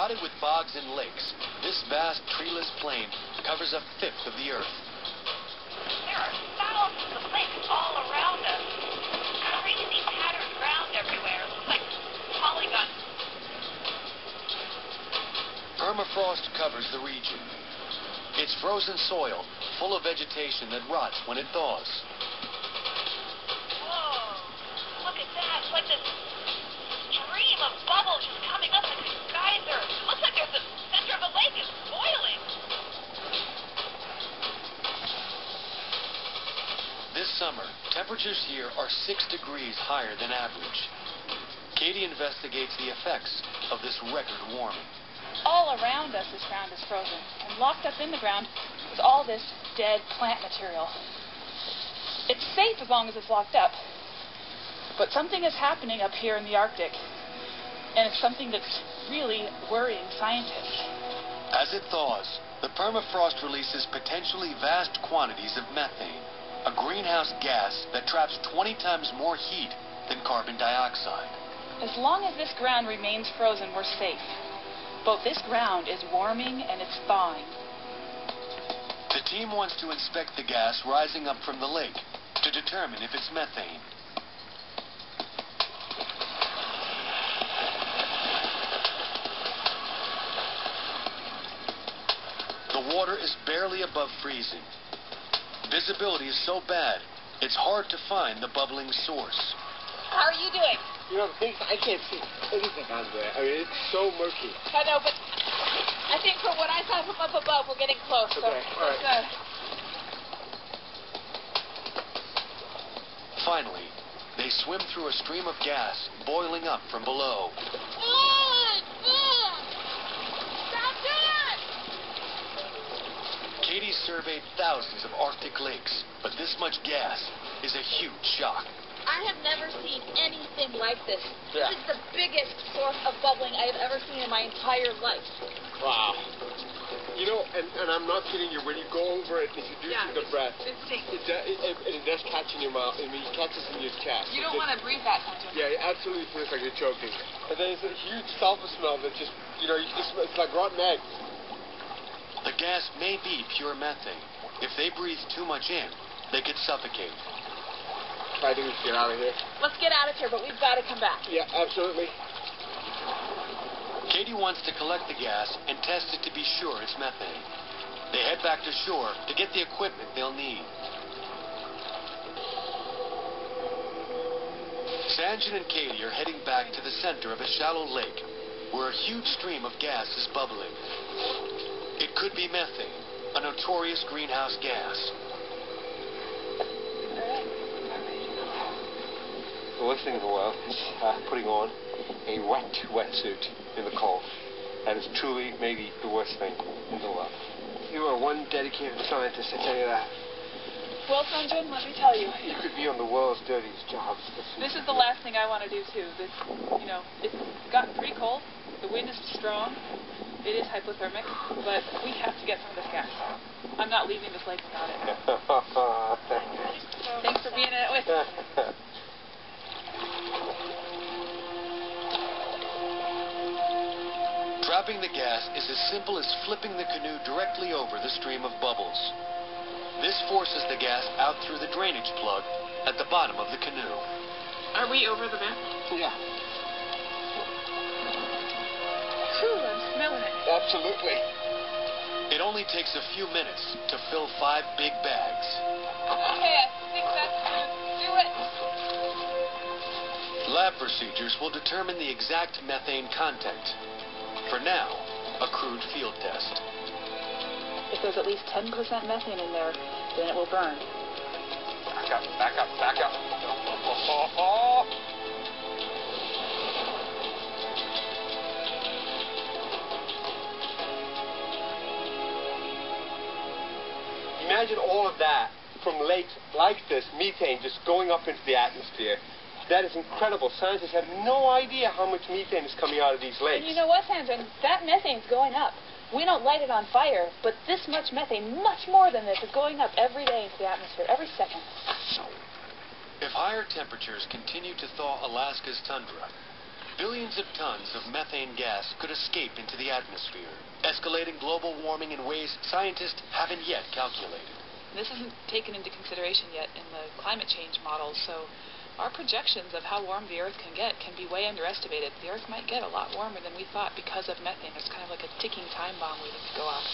Dotted with bogs and lakes, this vast treeless plain covers a fifth of the Earth. There are thousands of lakes all around us. Crazy patterned ground everywhere. It looks like polygons. Permafrost covers the region. It's frozen soil, full of vegetation that rots when it thaws. Whoa! Look at that. It's like this stream of bubbles just coming up like a geyser. It looks like there's the center of a lake is boiling. This summer, temperatures here are 6 degrees higher than average. Katie investigates the effects of this record warming. All around us, this ground is frozen, and locked up in the ground is all this dead plant material. It's safe as long as it's locked up, but something is happening up here in the Arctic, and it's something that's really worrying scientists. As it thaws, the permafrost releases potentially vast quantities of methane, a greenhouse gas that traps 20 times more heat than carbon dioxide. As long as this ground remains frozen, we're safe. But this ground is warming and it's thawing. The team wants to inspect the gas rising up from the lake to determine if it's methane. The water is barely above freezing. Visibility is so bad, it's hard to find the bubbling source. How are you doing? You know, I can't see anything on there. I mean, it's so murky. I know, but I think from what I saw from up above, we're getting close. So Okay, all right. good. Finally, they swim through a stream of gas boiling up from below. Stop that! Katie surveyed thousands of Arctic lakes, but this much gas is a huge shock. I have never seen anything like this. Yeah. This is the biggest source of bubbling I have ever seen in my entire life. Wow. You know, and I'm not kidding you, when you go over it and you do Yeah, the breath, it stinks. it does catch in your mouth. I mean, it catches in your chest. You don't want to breathe that much. Yeah, it absolutely feels like you're choking. And there's a huge sulfur smell that just, you know, it's like rotten eggs. The gas may be pure methane. If they breathe too much in, they could suffocate. I think we should get out of here. Let's get out of here, but we've got to come back. Yeah, absolutely. Katie wants to collect the gas and test it to be sure it's methane. They head back to shore to get the equipment they'll need. Sanjin and Katie are heading back to the center of a shallow lake where a huge stream of gas is bubbling. It could be methane, a notorious greenhouse gas. The worst thing in the world is putting on a wet wetsuit in the cold. That is truly maybe the worst thing in the world. You are one dedicated scientist, I tell you that. Well, Sanjin, let me tell you, You could be on the world's dirtiest jobs. this is the last thing I want to do too. This, you know, it's gotten pretty cold. The wind is strong. It is hypothermic, but we have to get some of this gas. I'm not leaving this lake without it. Thanks for being in it with me. Dropping the gas is as simple as flipping the canoe directly over the stream of bubbles. This forces the gas out through the drainage plug at the bottom of the canoe. Are we over the map? Yeah, Cool, I'm smelling it. absolutely. It only takes a few minutes to fill 5 big bags. Okay, I think that's going to do it. Lab procedures will determine the exact methane content. For now, a crude field test. If there's at least 10% methane in there, then it will burn. Back up, back up, back up. Imagine all of that from lakes like this, methane just going up into the atmosphere. That is incredible. Scientists have no idea how much methane is coming out of these lakes. And you know what, Sandra? That methane's going up. We don't light it on fire, but this much methane, much more than this, is going up every day into the atmosphere, every second. If higher temperatures continue to thaw Alaska's tundra, billions of tons of methane gas could escape into the atmosphere, escalating global warming in ways scientists haven't yet calculated. This isn't taken into consideration yet in the climate change models, so our projections of how warm the Earth can get can be way underestimated. The Earth might get a lot warmer than we thought because of methane. It's kind of like a ticking time bomb waiting to go off.